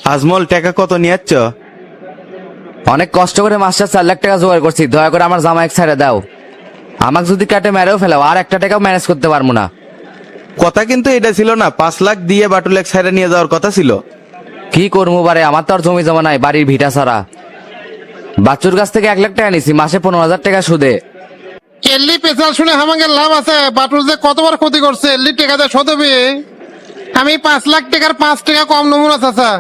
আজমল টাকা কত নিয়েছ? অনেক কষ্ট করে মাস্টার 4 লাখ টাকা জোগাড় করছি, দয়া করে আমার জামা এক ছেড়ে দাও। আমাকে যদি কাটে মেরেও ফেলাও, আর একটা টাকাও ম্যানেজ করতে পারবো না। কথা কিন্তু এটা ছিল না, 5 লাখ দিয়ে বাটুল এক সাইডে নিয়ে যাওয়ার কথা ছিল। কি করবো বারে, আমার তো আর জমি জমা নাই, বাড়ির ভিটা ছাড়া। বাচ্চুর কাছ থেকে 1 লাখ টাকা নিছি, মাসে 15,000 টাকা সুদে। এল্লি পেশাল শুনে আমাকে লাভ আছে? বাটুল যে কতবার ক্ষতি করছে, এল্লি টাকা দিয়ে শোধবে। আমি 5 লাখ টাকার 5 টাকা কম নমুনা চাচা।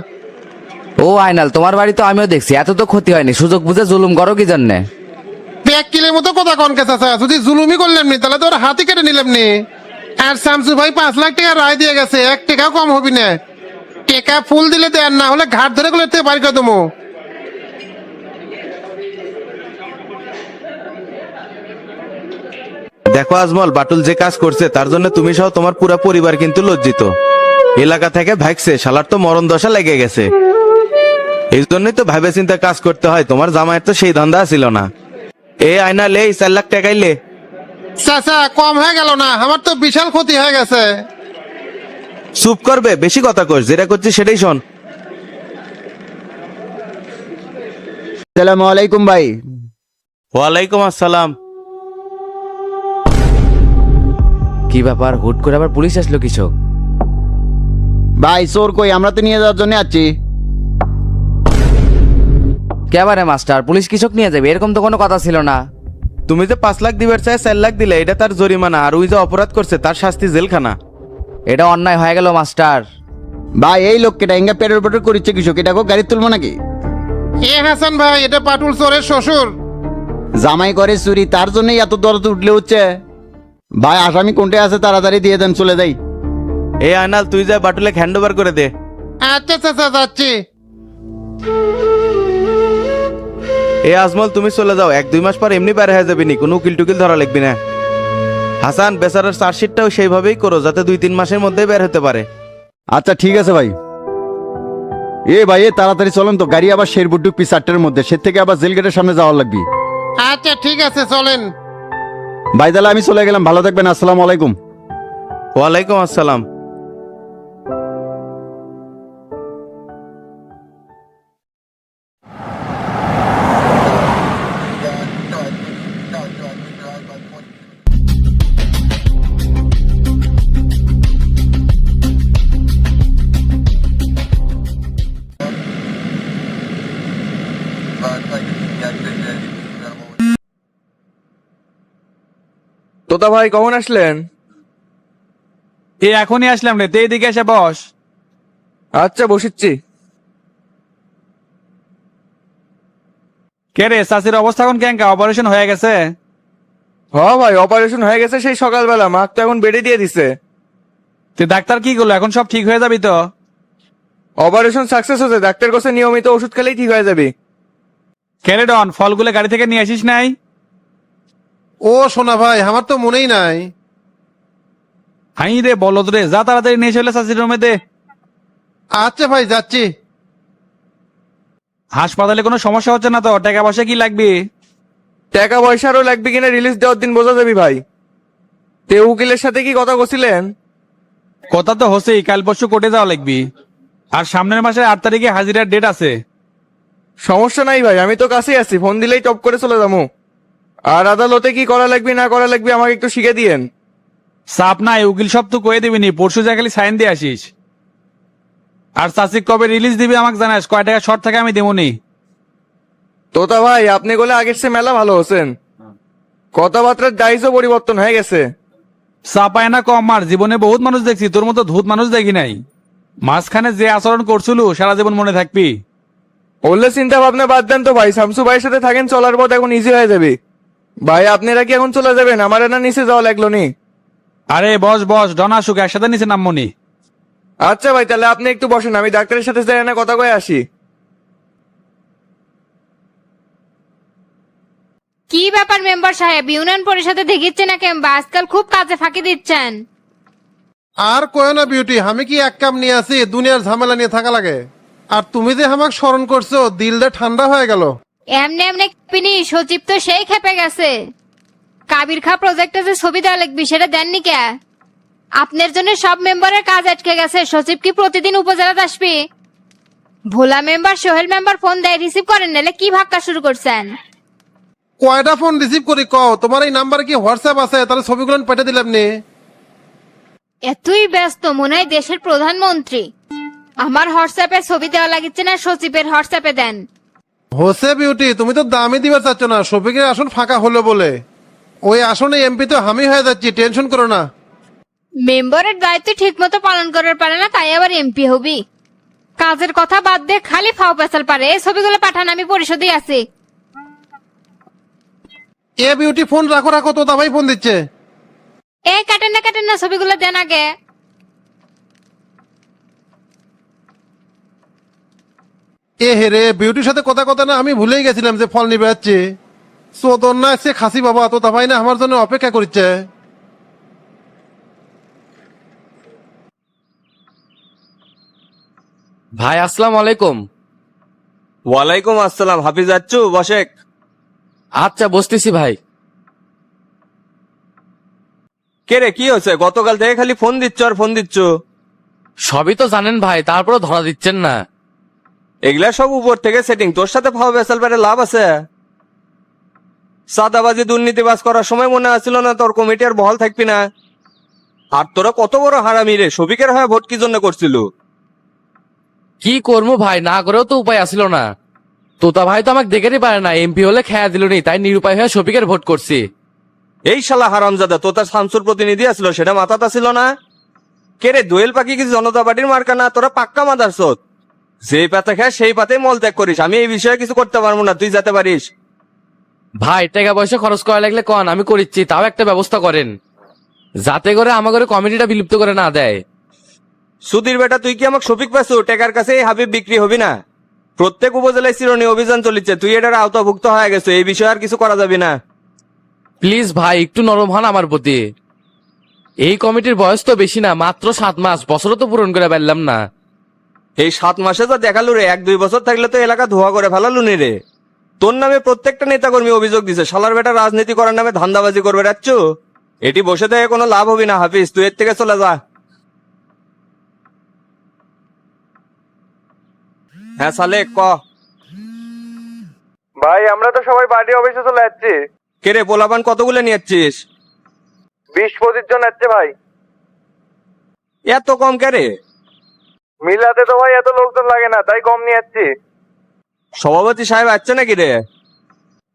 ও আইনাল, তোমার বাড়ি তো আমিও দেখছি, এত তো ক্ষতি হয়নি, সুযোগ বুঝে জুলুম করো কি জন্যে? ব্যাগ কিলের মতো কথা কনকে চাচা, যদি জুলুমি করলেন নি তাহলে তো ওর হাতি কেটে নিলাম নি। আর শামসু ভাই 5 লাখ টাকা রায় দিয়ে গেছে, 1 টাকাও কম হবি না। টাকা ফুল দিলে দেন, না হলে ঘাট ধরে গুলো বাড়ি করে দেবো। দেখো আজমল, বাটুল যে কাজ করছে তার জন্য তুমি সহ তোমার পুরো পরিবার কিন্তু লজ্জিত। এলাকা থেকে ভাগছে, শালার তো মরণ দশা লেগে গেছে। এই জন্যই তো ভাবে চিন্তা কাজ করতে হয়, তোমার জামাইয়ের তো সেই ধান্দা ছিল না। এ আয়না লে, 4 লাখ টাকাই লে। চাচা কম হয়ে গেল না? আমার তো বিশাল ক্ষতি হয়ে গেছে। চুপ করবে, বেশি কথা কর, যেটা করছিস সেটাই শোন। আসসালামু আলাইকুম ভাই। ওয়ালাইকুম আসসালাম। কি ব্যাপার, হুট করে আবার পুলিশ আসলো কৃষক? ভাই চোর কই, আমরা তো নিয়ে যাওয়ার জন্য আছি। কেবারে মাস্টার, পুলিশ কৃষক নিয়ে যাবে এরকম তো কোনো কথা ছিল না। তুমি যে 5 লাখ দিবার চাই 4 লাখ দিলে, এটা তার জরিমানা, আর ওই যে অপরাধ করছে তার শাস্তি জেলখানা। এটা অন্যায় হয়ে গেল মাস্টার। ভাই এই লোকটা ইঙ্গা পেট্রোল পেট্রোল করিচ্ছে কৃষক, এটাকে গাড়ি তুলবো নাকি? এ হাসান ভাই, এটা পাটুল চোরের শ্বশুর। জামাই করে চুরি, তার জন্যই এত দরদ উঠলে হচ্ছে। ভাই আসামি কোনটা আছে তাড়াতাড়ি দিয়ে দেন, চলে যাই। এই আয়নাল, তুই যা বাটুলে হ্যান্ড ওভার করে দে। আচ্ছা চাচা যাচ্ছি। এ আজমল, তুমি চলে যাও, 1-2 মাস পর এমনি বের হয়ে যাবি নি, কোনো উকিল টুকিল ধরা লাগবি না। হাসান, বেচারার চার্জশিটটাও সেইভাবেই করো, যাতে 2-3 মাসের মধ্যে বের হতে পারে। আচ্ছা ঠিক আছে ভাই। এ ভাই তাড়াতাড়ি চলেন তো, গাড়ি আবার শেরপুর ঢুকবি 4টার মধ্যে, সে থেকে আবার জেল গেটের সামনে যাওয়ার লাগবি। আচ্ছা ঠিক আছে চলেন। ভাই তাহলে আমি চলে গেলাম, ভালো থাকবেন, আসসালামু আলাইকুম। ওয়ালাইকুম আসসালাম। তোতা ভাই কখন আসলেন? এখনই আসলাম রে, এইদিকে এসে বস। আচ্ছা বসিচ্ছি। কে রে, চাষির অবস্থা এখন কেঙ্কা? অপারেশন হয়ে গেছে? হ ভাই, অপারেশন হয়ে গেছে সেই সকালবেলা, মাক তো এখন বেডে দিয়ে দিছে। ডাক্তার কি করলো? এখন সব ঠিক হয়ে যাবি তো? অপারেশন সাকসেস হচ্ছে, ডাক্তার কাছে নিয়মিত ওষুধ খেলেই ঠিক হয়ে যাবে। কেরে ডন, ফলগুলো গাড়ি থেকে নিয়ে আসিস নাই? ও সোনা ভাই, আমার তো মনেই নাই। হাই রে বলদ রে, যা তাড়াতাড়ি নিয়ে চলে চাষির রুমে দে। আচ্ছা ভাই যাচ্ছি। হাসপাতালে কোনো সমস্যা হচ্ছে না তো? টাকা পয়সা কি লাগবে? টাকা পয়সারও লাগবে কিনা রিলিজ দেওয়ার দিন বোঝা যাবি ভাই। তে উকিলের সাথে কি কথা বলছিলেন? কথা তো হছেই, কাল পরশু কোর্টে যাওয়া লাগবি। আর সামনের মাসের 8 তারিখে হাজিরার ডেট আছে। সমস্যা নাই ভাই, আমি তো কাছেই আছি, ফোন দিলেই টপ করে চলে যাবো। আর আদালতে কি করা লাগবে না করা লাগবে আমাকে একটু শিখে দিয়েন। চাপ নাই, উকিল সব তো কয়ে দিবিনি, পরশু যা খালি সাইন দিয়ে আসিস। আর চাষি কবে রিলিজ দিবি আমাকে জানাস, কয় টাকা শর্ট থাকে আমি দেবনি। তোতা ভাই, আপনি বলে আগের সে মেলা ভালো হচ্ছেন, কথাবার্তার ডাইজও পরিবর্তন হয়ে গেছে। চাপায় না কম, আর জীবনে বহুত মানুষ দেখছি, তোর মতো ধূত মানুষ দেখি নাই। মাঝখানে যে আচরণ করছিল সারা জীবন মনে থাকবি। বললে চিন্তা ভাবনা বাদ দেন তো ভাই, শামসু ভাইয়ের সাথে থাকেন, চলার পথ এখন ইজি হয়ে যাবে। ভাই আপনারা কি এখন চলে যাবেন? আমার না নিচে যাওয়া লাগলো নি। আরে বস বস, ডন আসুক, একসাথে নিচে নামমনি। আচ্ছা ভাই, তাহলে আপনি একটু বসেন, আমি ডাক্তারের সাথে যাই না কথা কয়ে আসি। কি ব্যাপার মেম্বার সাহেব, ইউনিয়ন পরিষদে দেখিচ্ছে না কেন? আজকাল খুব কাজে ফাঁকি দিচ্ছেন। আর কয় না বিউটি, আমি কি এক কাম নিয়ে আসি, দুনিয়ার ঝামেলা নিয়ে থাকা লাগে। আর তুমি যে আমাকে স্মরণ করছো, দিলটা ঠান্ডা হয়ে গেল। এমনি এমনি পিনি সচিব তো সেই খেপে গেছে। কাবির খা প্রজেক্টে যে ছবি দেওয়া লিখবি সেটা দেননি কে? আপনার জন্য সব মেম্বারের কাজ আটকে গেছে। সচিব কি প্রতিদিন উপজেলাতে আসবি? ভোলা মেম্বার সোহেল মেম্বার ফোন দেয় রিসিভ করেন নালে কি ভাক্কা শুরু করছেন? কয়টা ফোন রিসিভ করি কও? তোমার এই নাম্বার কি হোয়াটসঅ্যাপ আছে? তাহলে ছবিগুলো পাঠিয়ে দিলাম নি। এতই ব্যস্ত মনে হয় দেশের প্রধানমন্ত্রী। আমার হোয়াটসঅ্যাপে ছবি দেওয়া লাগিচ্ছে না, সচিবের হোয়াটসঅ্যাপে দেন। হোসে বিউটি, তুমি তো দামই দিবার চাচ্ছ না। শফিকের আসন ফাঁকা হলো বলে ওই আসনে এমপি তো আমি হয়ে যাচ্ছি, টেনশন করো না। মেম্বারের দায়িত্ব ঠিক মতো পালন করার পারে না, তাই আবার এমপি হবি? কাজের কথা বাদ দিয়ে খালি ফাও পেছাল পারে। এই ছবিগুলো পাঠান, আমি পরিশোধে আছি। এ বিউটি ফোন রাখো রাখো, তো ভাই ফোন দিচ্ছে। এই কাটেন না, ছবিগুলো দেন আগে। এ হে রে, বিউটির সাথে কথা কথা না আমি ভুলেই গেছিলাম যে ফল নিবে যাচ্ছে। চোদন না সে খাসি বাবা, তো ভাই না আমার জন্য অপেক্ষা করছে। ভাই আসসালামু আলাইকুম। ওয়ালাইকুম আসসালাম। হাফিজ আচ্ছু বসেক। আচ্ছা বসতেছি ভাই। কে রে, কি হয়েছে? গতকাল থেকে খালি ফোন দিচ্ছ আর ফোন দিচ্ছ। সবই তো জানেন ভাই, তারপরও ধরা দিচ্ছেন না। এগুলা সব উপর থেকে সেটিং। তোর সাথে ফাও বেসাল পেরে লাভ আছে? সাদাবাজি দুর্নীতিবাজ করার সময় মনে আসছিল না তোর কমিটি আর বহাল থাকবি না? আর তোরা কত বড় হারামি রে, শফিকের হয়ে ভোট কি জন্য করছিল? কি করবো ভাই, না করেও তো উপায় আসিল না। তোতা ভাই তো আমাকে দেখেরই পারে না, এমপি হলে খেয়া দিল নি, তাই নিরুপায় হয়ে শফিকের ভোট করছি। এই শালা হারামজাদা, তো তার শামসুর প্রতিনিধি আসলো, সেটা মাথাটা ছিল না? কে রে, দোয়েল পাখি কি জনতা পার্টির মার্কা না? তোরা পাক্কা মাদারসত। যেই পাতা খায় সেই পাতে মল ত্যাগ করিস। আমি এই বিষয়ে কিছু করতে পারবো না, তুই যেতে পারিস। ভাই টাকা পয়সা খরচ করা লাগলে কন, আমি করিচ্ছি, তাও একটা ব্যবস্থা করেন যাতে করে আমাদের কমিটিটা বিলুপ্ত করে না দেয়। সুধীর বেটা, তুই কি আমাকে শফিক পাইছু? টেকার কাছে এই হাবিব বিক্রি হবি না। প্রত্যেক উপজেলায় চিরনি অভিযান চলিচ্ছে, তুই এটার আওতাভুক্ত হয়ে গেছো। এই বিষয়ে আর কিছু করা যাবে না। প্লিজ ভাই একটু নরম হন আমার প্রতি। এই কমিটির বয়স তো বেশি না, মাত্র 7 মাস, বছরও তো পূরণ করে পারলাম না। এই 7 মাসে তো দেখালু রে, 1-2 বছর থাকলে তো এলাকা ধোয়া করে ফেলালু নি রে। তোর নামে প্রত্যেকটা নেতাকর্মী অভিযোগ দিছে, শালার বেটা রাজনীতি করার নামে ধান্দাবাজি করবে রাচ্ছু। এটি বসে থেকে কোনো লাভ হবি না। হাফিজ, তুই এর থেকে চলে যা। হ্যাঁ সালে ক। ভাই আমরা তো সবাই পার্টি অফিসে চলে যাচ্ছি। কে রে, পোলাপান কতগুলো নিয়ে যাচ্ছিস? 20-25 জন যাচ্ছে ভাই। এত কম কে রে? মিলাতে তো ভাই এত লোকজন লাগে না, তাই কম নিয়ে যাচ্ছি। সভাপতি সাহেব আসছে নাকি রে?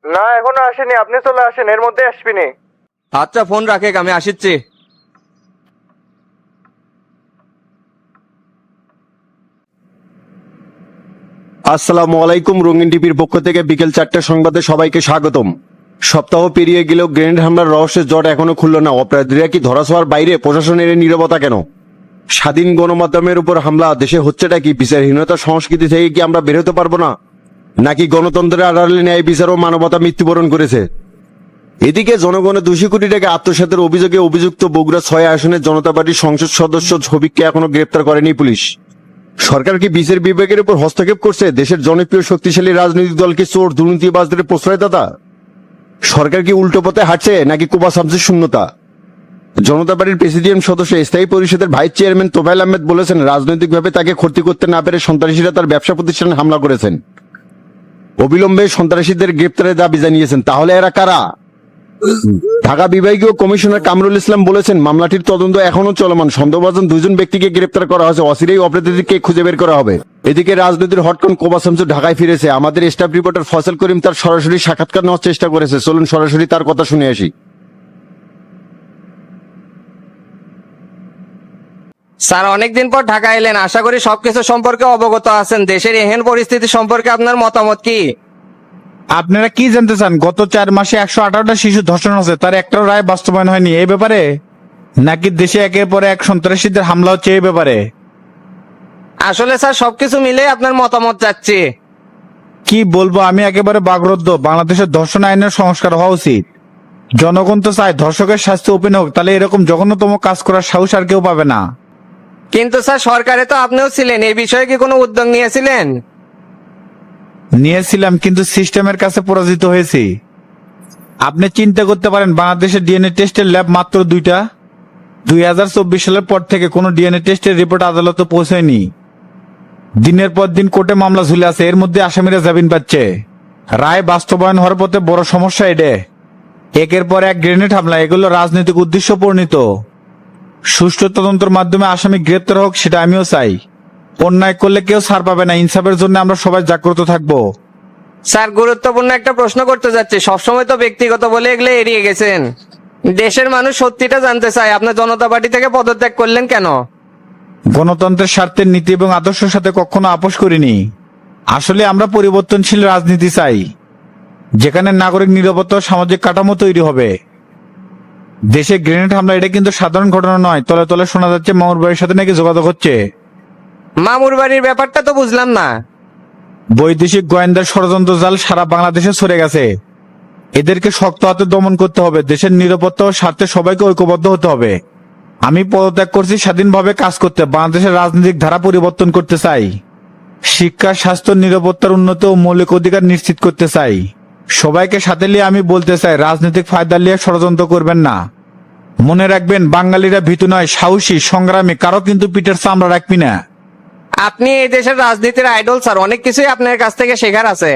না এখনো আসেনি, আপনি চলে আসেন, এর মধ্যে আসবিনি। আচ্ছা ফোন রাখে, আমি আসিচ্ছি। আসসালামু আলাইকুম। রঙিন টিভির পক্ষ থেকে বিকেল 4টে সংবাদে সবাইকে স্বাগতম। সপ্তাহ পেরিয়ে গেলেও গ্রেনেড হামলার রহস্যের জট এখনো খুলল না। অপরাধীরা কি ধরাছোঁয়ার বাইরে? প্রশাসনের এই নীরবতা কেন? স্বাধীন গণমাধ্যমের উপর হামলা, দেশে হচ্ছেটা কি? বিচারহীনতার সংস্কৃতি থেকে কি আমরা বের হতে পারবো না? নাকি গণতন্ত্রের আড়ালে ন্যায় বিচার ও মানবতা মৃত্যুবরণ করেছে? এদিকে জনগণের 200 কোটি টাকা আত্মসাতের অভিযোগে অভিযুক্ত বগুড়া 6 আসনের জনতা পার্টির সংসদ সদস্য ছবিককে এখনো গ্রেপ্তার করেনি পুলিশ। সরকার কি বিচার বিভাগের উপর হস্তক্ষেপ করছে? দেশের জনপ্রিয় শক্তিশালী রাজনৈতিক দলকে চোর দুর্নীতিবাজদের প্রশ্রয়দাতা? সরকার কি উল্টো পথে হাঁটছে নাকি কুবা সামসের শূন্যতা? জনতা পার্টির প্রেসিডিয়াম সদস্য স্থায়ী পরিষদের ভাইস চেয়ারম্যান তোফায়েল আহমেদ বলেছেন, রাজনৈতিকভাবে তাকে ক্ষতি করতে না পেরে সন্ত্রাসীরা তার ব্যবসা প্রতিষ্ঠানে হামলা করেছেন। অবিলম্বে সন্ত্রাসীদের গ্রেপ্তারের দাবি জানিয়েছেন। তাহলে এরা কারা? ঢাকা বিভাগীয় কমিশনার কামরুল ইসলাম বলেছেন, মামলাটির তদন্ত এখনো চলমান। সন্দেহভাজন 2 ব্যক্তিকে গ্রেপ্তার করা হয়েছে, অচিরেই অপরাধীদেরকে খুঁজে বের করা হবে। এদিকে রাজনীতির হটকন কোবা শামসু ঢাকায় ফিরেছে। আমাদের স্টাফ রিপোর্টার ফসল করিম তার সরাসরি সাক্ষাৎকার নেওয়ার চেষ্টা করেছে। চলুন সরাসরি তার কথা শুনে আসি। স্যার, অনেকদিন পর ঢাকা এলেন, আশা করি সবকিছু সম্পর্কে অবগত আছেন। দেশের এহেন পরিস্থিতি সম্পর্কে আপনার মতামত কি? আপনারা কি জানতে চান? গত 4 মাসে 118টা শিশু ধর্ষণ হচ্ছে, তার একটাও রায় বাস্তবায়ন হয়নি এই ব্যাপারে? নাকি দেশে একের পর এক সন্ত্রাসীদের হামলা হচ্ছে এই ব্যাপারে? আসলে স্যার সবকিছু মিলে আপনার মতামত চাচ্ছি। কি বলবো, আমি একেবারে বাগরুদ্ধ। বাংলাদেশের ধর্ষণ আইনের সংস্কার হওয়া উচিত। জনগণ তো চায় ধর্ষকের শাস্তি ওপেন হোক, তাহলে এরকম জঘন্যতম কাজ করার সাহস আর কেউ পাবে না। কিন্তু স্যার সরকারে তো আপনিও ছিলেন, এই বিষয়ে কি কোনো উদ্যোগ নিয়েছিলেন? নিয়েছিলাম, কিন্তু সিস্টেমের কাছে পরাজিত হয়েছি। আপনি চিন্তা করতে পারেন, বাংলাদেশের ডিএনএ টেস্টের ল্যাব মাত্র 2টা। 2024 সালের পর থেকে কোনো ডিএনএ টেস্টের রিপোর্ট আদালতে পৌঁছায়নি। দিনের পর দিন কোর্টে মামলা ঝুলে আছে, এর মধ্যে আসামিরা জামিন পাচ্ছে। রায় বাস্তবায়ন হওয়ার পথে বড় সমস্যা এডে। একের পর এক গ্রেনেড হামলা, এগুলো রাজনৈতিক উদ্দেশ্য প্রণীত। সুষ্ঠু তদন্তের মাধ্যমে আসামি গ্রেপ্তার হোক, সেটা আমিও চাই। অন্যায় করলে কেউ ছাড় পাবে না। ইনসাফের জন্য আমরা সবাই জাগ্রত থাকবো। স্যার, গুরুত্বপূর্ণ একটা প্রশ্ন করতে যাচ্ছি। সবসময় তো ব্যক্তিগত বলে এগুলো এড়িয়ে গেছেন। দেশের মানুষ সত্যিটা জানতে চায়, আপনি জনতা পার্টি থেকে পদত্যাগ করলেন কেন? গণতন্ত্রের স্বার্থে নীতি এবং আদর্শের সাথে কখনো আপোষ করিনি। আসলে আমরা পরিবর্তনশীল রাজনীতি চাই, যেখানে নাগরিক নিরাপত্তা ও সামাজিক কাঠামো তৈরি হবে। দেশে গ্রেনেড হামলা এটা কিন্তু সাধারণ ঘটনা নয়। তলে তলে শোনা যাচ্ছে মামুর বাড়ির সাথে নাকি যোগাযোগ হচ্ছে। মামুর বাড়ির ব্যাপারটা তো বুঝলাম না। বৈদেশিক গোয়েন্দার ষড়যন্ত্র জাল সারা বাংলাদেশে ছড়ে গেছে। এদেরকে শক্ত হাতে দমন করতে হবে। দেশের নিরাপত্তা ও স্বার্থে সবাইকে ঐক্যবদ্ধ হতে হবে। আমি পদত্যাগ করছি স্বাধীনভাবে কাজ করতে, বাংলাদেশের রাজনৈতিক ধারা পরিবর্তন করতে চাই। শিক্ষা, স্বাস্থ্য, নিরাপত্তার উন্নতি ও মৌলিক অধিকার নিশ্চিত করতে চাই। সবাইকে সাথে নিয়ে আমি বলতে চাই, রাজনৈতিক ফায়দা নিয়ে ষড়যন্ত্র করবেন না। মনে রাখবেন, বাঙালিরা ভীতু নয়, সাহসী, সংগ্রামী, কারো কিন্তু পিঠের চামড়া রাখবি না। আপনি এই দেশের রাজনীতির আইডল স্যার, অনেক কিছুই আপনার কাছ থেকে শেখার আছে।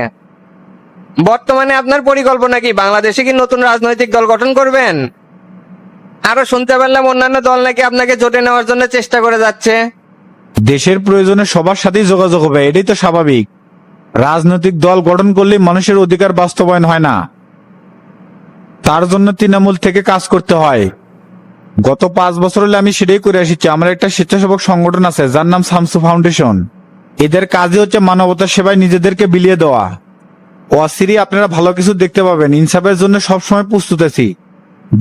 বর্তমানে আপনার পরিকল্পনা কি? বাংলাদেশে কি নতুন রাজনৈতিক দল গঠন করবেন? আরো শুনতে পারলাম অন্যান্য দল নাকি আপনাকে জোটে নেওয়ার জন্য চেষ্টা করে যাচ্ছে। দেশের প্রয়োজনে সবার সাথেই যোগাযোগ হবে, এটাই তো স্বাভাবিক। রাজনৈতিক দল গঠন করলে মানুষের অধিকার বাস্তবায়ন হয় না, তার জন্য তৃণমূল থেকে কাজ করতে হয়। গত 5 বছর হলে আমি সেটাই করে আসছি। আমার একটা স্বেচ্ছাসেবক সংগঠন আছে, যার নাম শামসু ফাউন্ডেশন। এদের কাজই হচ্ছে মানবতার সেবায় নিজেদেরকে বিলিয়ে দেওয়া। অচিরেই আপনারা ভালো কিছু দেখতে পাবেন। ইনসাফের জন্য সবসময় প্রস্তুত আছি।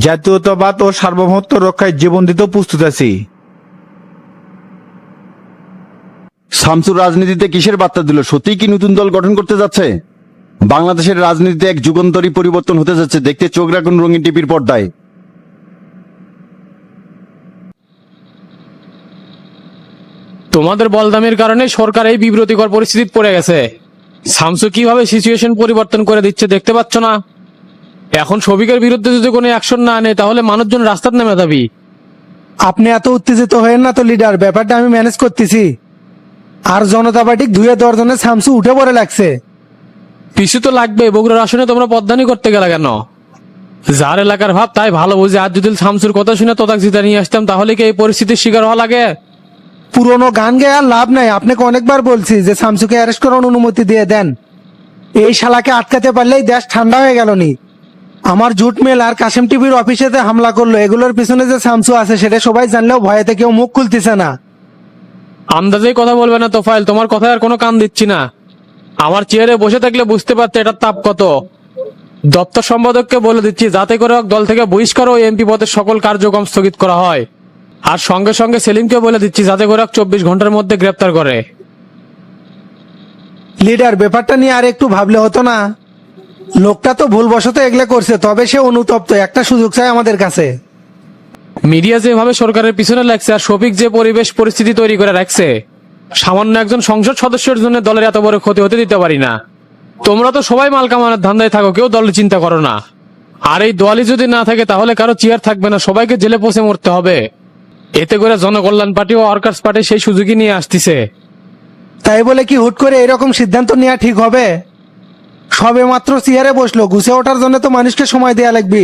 জাতীয়তাবাদ ও সার্বভৌমত্ব রক্ষায় জীবন দিতেও প্রস্তুত আছি। শামসুর রাজনীতিতে কিসের বার্তা দিল? সত্যিই কি নতুন দল গঠন করতে যাচ্ছে? বাংলাদেশের রাজনীতিতে এক যুগান্তরী পরিবর্তন হতে যাচ্ছে। দেখতে চোখ রাখুন রঙিন টিভির পর্দায়। তোমাদের বলদামের কারণে সরকার এই বিব্রতিকর পরিস্থিতিতে পড়ে গেছে। শামসু কিভাবে সিচুয়েশন পরিবর্তন করে দিচ্ছে দেখতে পাচ্ছ না? এখন শফিকের বিরুদ্ধে যদি কোনো অ্যাকশন না নেয়, তাহলে মানুষজন রাস্তায় নেমে যাবি। আপনি এত উত্তেজিত হয়েন না তো লিডার, ব্যাপারটা আমি ম্যানেজ করতেছি। আর জনতা পার্টি ধুয়ে দেওয়ার জন্য শামসু উঠে পড়ে লাগছে। পিছু তো লাগবে। বগুড়ার আসনে তোমরা পদ্মানি করতে গেলে কেন? যার এলাকার ভাব তাই ভালো বুঝে। আর যদি শামসুর কথা শুনে তোতাক জিতা নিয়ে আসতাম, তাহলে কি এই পরিস্থিতির শিকার হওয়া লাগে? পুরোনো গান গেয়ে আর লাভ নাই। আপনাকে অনেকবার বলছি যে শামসুকে অ্যারেস্ট করার অনুমতি দিয়ে দেন। এই শালাকে আটকাতে পারলেই দেশ ঠান্ডা হয়ে গেল নি। আমার জুট মেল আর কাশিম টিভির অফিসেতে হামলা করলো, এগুলোর পিছনে যে শামসু আছে সেটা সবাই জানলেও ভয়েতে কেউ মুখ খুলতেছে না। আন্দাজেই কথা বলবে না তোফাইল, তোমার কথায় আর কোনো কান দিচ্ছি না। আমার চেয়ারে বসে থাকলে বুঝতে পারতে এটার তাপ কত। দপ্তর সম্পাদককে বলে দিচ্ছি, যাতে করে দল থেকে বহিষ্কার ও এমপি পদের সকল কার্যক্রম স্থগিত করা হয়। আর সঙ্গে সঙ্গে সেলিমকে বলে দিচ্ছি, যাতে করে 24 ঘন্টার মধ্যে গ্রেপ্তার করে। লিডার, ব্যাপারটা নিয়ে আর একটু ভাবলে হতো না? লোকটা তো ভুলবশত এগুলো করছে, তবে সে অনুতপ্ত। একটা সুযোগ চাই আমাদের কাছে। মিডিয়া যেভাবে সরকারের পিছনে লাগছে, আর শফিক যে পরিবেশ পরিস্থিতি তৈরি করে রাখছে, সামান্য একজন সংসদ সদস্যের জন্য দলের এত বড় ক্ষতি হতে দিতে পারি না। তোমরা তো সবাই মাল কামানোর ধান্দায় থাকো, কেউ দলের চিন্তা করো না। আর এই দলই যদি না থাকে, তাহলে কারো চেয়ার থাকবে না, সবাইকে জেলে পচে মরতে হবে। এতে করে জনকল্যাণ পার্টি ও ওয়ার্কার্স পার্টি সেই সুযোগই নিয়ে আসতেছে। তাই বলে কি হুট করে এরকম সিদ্ধান্ত নেওয়া ঠিক হবে? সবে মাত্র চেয়ারে বসলো, গুছে ওঠার জন্য তো মানুষকে সময় দেয়া লাগবে।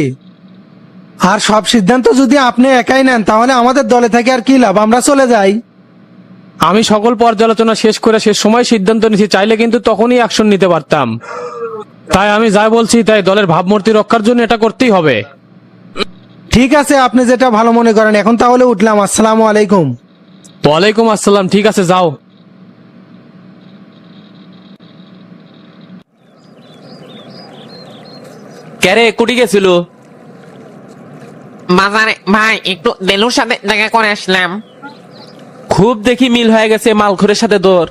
আর সব সিদ্ধান্ত যদি আপনি একাই নেন, তাহলে আমাদের দলে থেকে আর কি লাভ? আমরা চলে যাই। আমি সকল পর্যালোচনা শেষ করে শেষ সময় সিদ্ধান্ত নিয়েছি। চাইলে কিন্তু তখনই অ্যাকশন নিতে পারতাম। তাই আমি যা বলছি তাই, দলের ভাবমূর্তি রক্ষার জন্য এটা করতেই হবে। ঠিক আছে, আপনি যেটা ভালো মনে করেন। এখন তাহলে উঠলাম। আসসালামু আলাইকুম। ওয়ালাইকুম আসসালাম। ঠিক আছে, যাও। ক্যারে কুটি গেছিল? বাজারে ভাই, একটু দেলুর সাথে দেখা করে আসলাম। খুব দেখি মিল হয়ে গেছে মালখোরের সাথে তোর।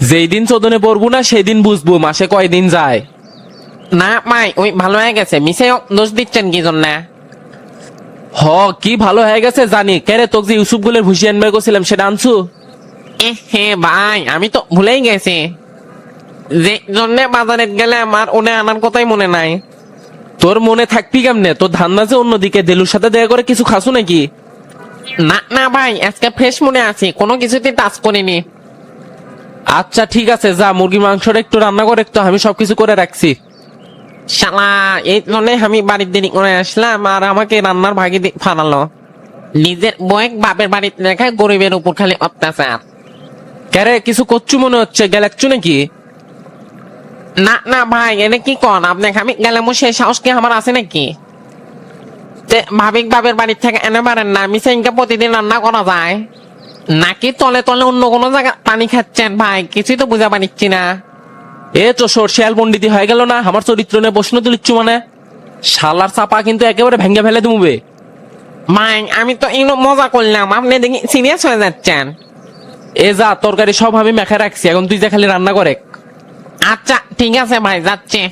যেই দিন চোদনে পড়বো না সেই দিন বুঝবো মাসে কয়দিন যায়। না ভাই, ওই ভালো হয়ে গেছে। মিশে দোষ দিচ্ছেন কি জন্য? হ, কি ভালো হয়ে গেছে জানি। ক্যারে তোকে যে ইউসুফ গুলের ভুসি আনবে গেছিলাম, সেটা আনছু? হে ভাই, আমি তো ভুলেই গেছি। যে জন্য বাজারে গেলে আমার ওনে আনার কথাই মনে নাই। তোর মনে থাকবি কেমনে? তোর ধান্দা যে অন্যদিকে। দেলুর সাথে দেখা করে কিছু খাসু নাকি? না না ভাই, আজকে ফ্রেশ মনে আছি, কোনো কিছুতে টাচ করিনি। আচ্ছা ঠিক আছে, যা মুরগি মাংসটা একটু রান্না করে একটু, আমি সবকিছু করে রাখছি। শালা এই জন্য আমি বাড়ির দেরি করে আসলাম আর আমাকে রান্নার ভাগে ফানালো। নিজের বয়েক বাপের বাড়িতে রেখে গরিবের উপর খালি অত্যাচার। ক্যারে কিছু করছু মনে হচ্ছে, গেলাচ্ছু নাকি? না না ভাই, এটা কি কন আপনি? আমি গেলাম সেই সাহস কি আমার আছে নাকি? ভাবিক বাপের বাড়ির থেকে এনে পারেন না, মিসাইনকে প্রতিদিন রান্না করা যায় নাকি তলে তলে অন্য কোনো জায়গা পানি খাচ্ছেন? ভাই কিছুই তো বুঝা পারিচ্ছি না। এ তো সরষেয়াল পন্ডিতি হয়ে গেল না, আমার চরিত্র নিয়ে প্রশ্ন তুলিচ্ছু মানে? শালার চাপা কিন্তু একেবারে ভেঙে ফেলে তুমি। ভাই আমি তো এই মজা করলাম, আপনি দেখি সিরিয়াস হয়ে যাচ্ছেন। এ যা, তরকারি সব আমি মেখে রাখছি, এখন তুই যা খালি রান্না করে। আচ্ছা ঠিক আছে ভাই, যাচ্ছে।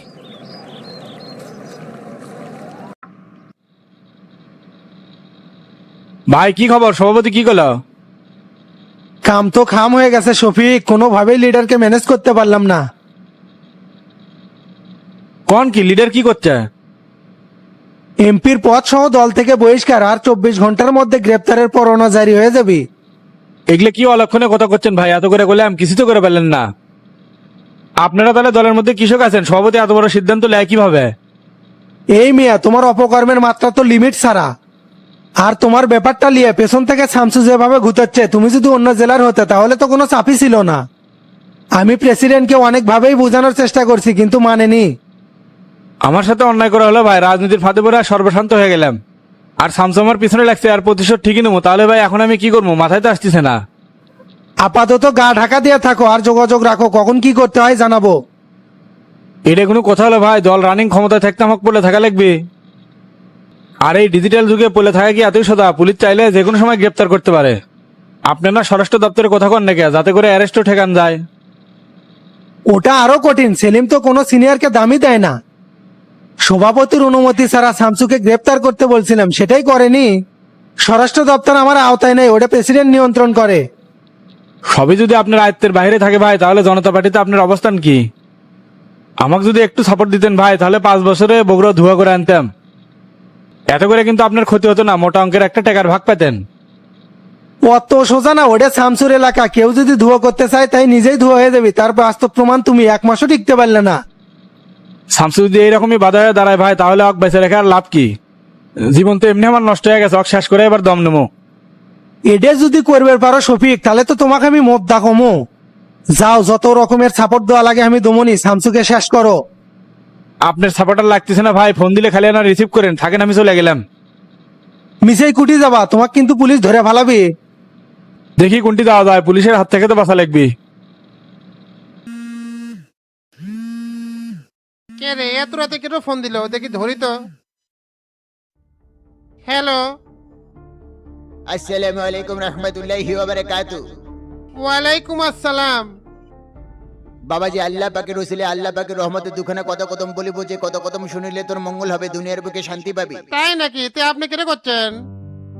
ভাই কি খবর, সভাপতি কি করলো? কাম তো খাম হয়ে গেছে শফিক, কোনোভাবেই লিডারকে ম্যানেজ করতে পারলাম না। কোন কি লিডার কি করছে? এমপির পদ সহ দল থেকে বহিষ্কার, আর 24 ঘন্টার মধ্যে গ্রেপ্তারের পরোয়ানা জারি হয়ে যাবে। এগুলো কি অলক্ষণে কথা করছেন ভাই? এত করে করলে আমি কিছু তো করে পারলেন না। আপনারা তাহলে দলের মধ্যে কৃষক আছেন, সভাপতি এত বড় সিদ্ধান্ত নেয় কিভাবে? এই মিয়া, তোমার অপকর্মের মাত্রা তো লিমিট ছাড়া। আর তোমার ব্যাপারটা নিয়ে পেছন থেকে শামসু যেভাবে ঘুতাচ্ছে, তুমি যদি অন্য জেলার হতে তাহলে তো কোনো চাপই ছিল না। আমি প্রেসিডেন্টকে অনেকভাবেই বোঝানোর চেষ্টা করছি, কিন্তু মানেনি। আমার সাথে অন্যায় করা হলো ভাই, রাজনীতির ফাঁদে পড়ে সর্বশান্ত হয়ে গেলাম। আর শামসু আমার পিছনে লাগছে, আর প্রতিশোধ ঠিকই নেবো। তাহলে ভাই এখন আমি কি করবো, মাথায় তো আসতেছে না। আপাতত গা ঢাকা দিয়ে থাকো আর যোগাযোগ রাখো, কখন কি করতে হয় জানাবো। এটা কোনো কথা হলো ভাই? দল রানিং ক্ষমতায় থাকতে আমাকে পড়ে থাকা লাগবে। আর এই ডিজিটাল যুগে পড়ে থাকা কি এতই সদা? পুলিশ চাইলে যে কোনো সময় গ্রেপ্তার করতে পারে। আপনার না স্বরাষ্ট্র দপ্তরে কথা কন নাকি, যাতে করে অ্যারেস্টও ঠেকান যায়? ওটা আরো কঠিন, সেলিম তো কোনো সিনিয়রকে দামই দেয় না। সভাপতির অনুমতি ছাড়া শামসুকে গ্রেপ্তার করতে বলছিলাম, সেটাই করেনি। স্বরাষ্ট্র দপ্তর আমার আওতায় নেই, ওটা প্রেসিডেন্ট নিয়ন্ত্রণ করে। সবই যদি আপনার আয়ত্তের বাইরে থাকে ভাই, তাহলে জনতা পার্টিতে আপনার অবস্থান কি? আমাকে যদি একটু সাপোর্ট দিতেন ভাই, তাহলে 5 বছরে বগুড়া ধোয়া করে আনতাম। এত করে কিন্তু আপনার ক্ষতি হতো না, মোটা অঙ্কের একটা টাকার ভাগ পেতেন। অত সোজা না, ওটা শামসুর এলাকা। কেউ যদি ধুয়ো করতে চায় তাই নিজেই ধুয়ো হয়ে যাবি। তার বাস্তব প্রমাণ তুমি 1 মাসও টিকতে পারলে না। শামসু যদি এইরকমই বাধা হয়ে দাঁড়ায় ভাই, তাহলে অক বেঁচে রেখে আর লাভ কি? জীবন তো এমনি আমার নষ্ট হয়ে গেছে, অক শেষ করে এবার দম নেবো। এটা যদি করবে পারো শফিক, তাহলে তো তোমাকে আমি মোদ্দা কমো। যাও, যত রকমের সাপোর্ট দেওয়া লাগে আমি দমনি, শামসুকে শেষ করো। আপনার সাপোর্টার লাগতেছে না ভাই, ফোন দিলে খালি না রিসিভ করেন, থাকেন আমি চলে গেলাম। মিসেই কুটি যাবা, তোমাকে কিন্তু পুলিশ ধরে ফালাবি। দেখি কোনটি দেওয়া যায়, পুলিশের হাত থেকে তো বাঁচা লাগবে। কে রে এত রাতে কেন ফোন দিল, দেখি ধরি তো। হ্যালো। আসসালামু আলাইকুম রহমতুল্লাহি ওয়া বারাকাতু। ওয়ালাইকুম আসসালাম। বাবাজি, আল্লাহ পাকের রসুলে আল্লাহ পাকের রহমতের দুখানা কত কদম বলিব, যে কত কদম শুনিলে তোর মঙ্গল হবে, দুনিয়ার বুকে শান্তি পাবি। তাই নাকি? তে আপনি কেন করছেন?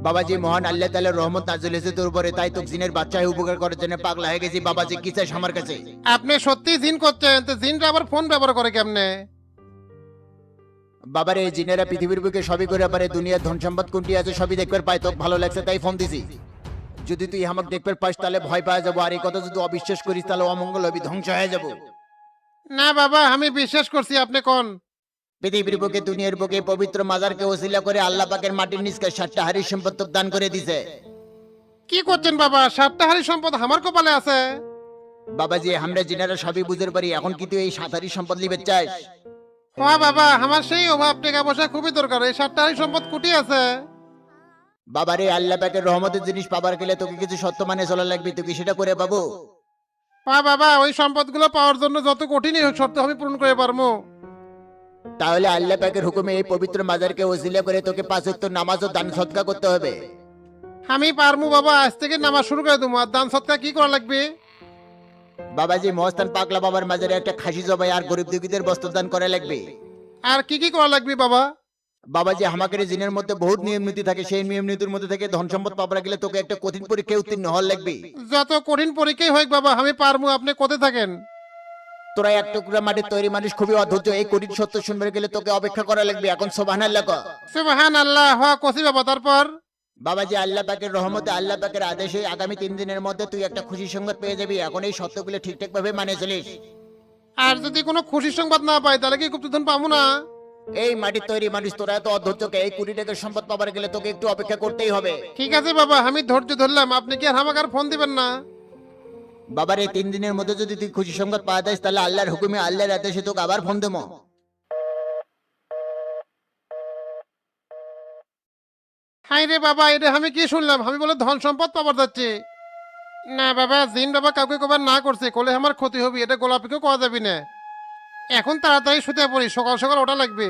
বাবাজি, মহান আল্লাহ তাআলার রহমত নাযিল হয়েছে তোর উপরে, তাই তো জিনের বাচ্চা হয়ে উপকার করার জন্য পাগলা হয়ে গেছি। বাবাজি কি চাস আমার কাছে? আপনি সত্যি জিন করছেন? তো জিনরা আবার ফোন ব্যবহার করে কেমনে? বাবারে, জিনেরা পৃথিবীর বুকে সবই করে পারে, দুনিয়ার ধন সম্পদ কোনটি আছে সবই দেখতে পায়। তোকে ভালো লাগছে তাই ফোন দিছি। যদি তুই আমাকে দেখতে পাস তাহলে ভয় পাওয়া যাবো, আর এই কথা যদি অবিশ্বাস করিস তাহলে অমঙ্গল হবি, ধ্বংস হয়ে যাবো। না বাবা, আমি বিশ্বাস করছি। আপনি কোন? পৃথিবীর বুকে দুনিয়ার বুকে পবিত্র মাজারকে ওসিলা করে আল্লাহ পাকের মাটির নিচকে 7টা হাড়ির সম্পদ তোকে দান করে দিছে। কি করছেন বাবা? 7টা হাড়ি সম্পদ আমার কপালে আছে। বাবাজি, আমরা জিনারা সবই বুঝতে পারি, এখন কি তুই এই 7 হাড়ির সম্পদ লিবে চাস? হ্যাঁ বাবা, আমার সেই অভাব, টাকা পয়সা খুবই দরকার। এই 7টা হাড়ি সম্পদ কুটি আছে। বাবারে, আল্লাহ পাকের রহমতের জিনিস পাবার গেলে তোকে কিছু সত্য মানে চলা লাগবে, তুই কি সেটা করে পাবো? হ্যাঁ বাবা, ওই সম্পদগুলো পাওয়ার জন্য যত কঠিনই হোক শর্ত আমি পূরণ করে পারবো। তাহলে আল্লাহ পাকের হুকুমে এই পবিত্র মাজারকে ওসিলা করে তোকে 5 ওয়াক্ত নামাজ ও দান সদকা করতে হবে। আমি পারমু বাবা, আজ থেকে নামাজ শুরু করে দেবো। আর দান সৎকার কি করা লাগবে? বাবাজি, মহস্তান পাগলা বাবার মাজারে একটা খাসি জবাই আর গরিব দুঃখীদের বস্ত্র দান করা লাগবে। আর কি কি করা লাগবে বাবা? বাবাজি, আমাদের জিনের মধ্যে বহুত নিয়ম নীতি থাকে, সেই নিয়ম নীতির মধ্যে থেকে ধন সম্পদ পাবার গেলে তোকে একটা কঠিন পরীক্ষায় উত্তীর্ণ হওয়ার লাগবে। যত কঠিন পরীক্ষাই হোক বাবা, আমি পারমু। আপনি কোথায় থাকেন? তোরা এক টুকরা মাটির তৈরি মানুষ, খুবই অধৈর্য। এই কঠিন সত্য শুনবে গেলে তোকে অপেক্ষা করা লাগবে। এখন সুবহানাল্লাহ কর। সুবহানাল্লাহ। হ্যাঁ কসি বাবা, তারপর? বাবাজি, আল্লাহ পাকের রহমতে, আল্লাহ পাকের আদেশে আগামী 3 দিনের মধ্যে তুই একটা খুশি সংবাদ পেয়ে যাবি। এখন এই সত্যগুলো ঠিকঠাক ভাবে মানে চলিস। আর যদি কোনো খুশির সংবাদ না পাই তাহলে কি গুপ্তধন পাবো না? এই মাটির তৈরি মানুষ, তোরা এত অধৈর্যকে এই 20 টাকার সম্পদ পাবার গেলে তোকে একটু অপেক্ষা করতেই হবে। ঠিক আছে বাবা, আমি ধৈর্য ধরলাম, আপনি কি আর আমাকে আর ফোন দিবেন না? বাবার এই 3 দিনের মধ্যে যদি তুই খুশি সংবাদ পাওয়া যাস তাহলে আল্লাহর হুকুমে, আল্লাহর আদেশে তোকে আবার ফোন দেবো। হাই রে বাবা, এটা আমি কি শুনলাম? আমি বলে ধন সম্পদ পাবার যাচ্ছে। না বাবা, জিন বাবা কাউকে কবার না করছে, কোলে আমার ক্ষতি হবে, এটা গোলাপিকেও কওয়া যাবি না। এখন তাড়াতাড়ি শুতে পড়ি, সকাল সকাল ওটা লাগবে।